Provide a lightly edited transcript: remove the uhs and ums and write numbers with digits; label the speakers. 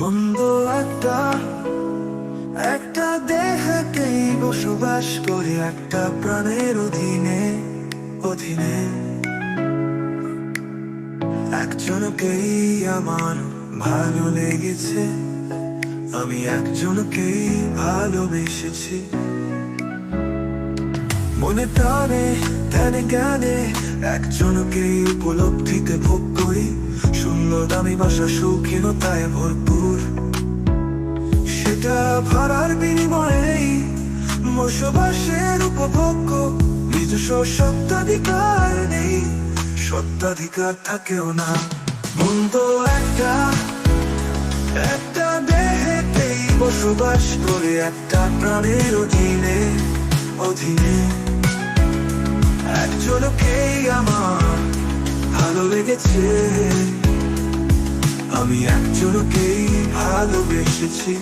Speaker 1: মন্দ একটা একটা দেহকেই বসবাস করে একটা প্রাণের অধীনে একজনকেই আমার ভালো লেগেছে, আমি একজনকেই ভালোবেসেছি। মনে প্রাণে ধ্যানে জ্ঞানে একজনকেই উপলব্ধিতে ভোগ করি, শূন্য দামি বাসা শৌখিনতায় ভরপুর। সেটা ভাড়ার বিনিময়ে বসবাসের উপভোগ্য, নিজস্ব সত্ত্বাধিকার নেই, সত্ত্বাধিকার থাকেও না। মন্দ একটা একটা দেহেতেই বসবাস করে একটা প্রাণের অধীনে একজনকেই আমার ভালো লেগেছে, আমি একজনকেই ভালোবেসেছি।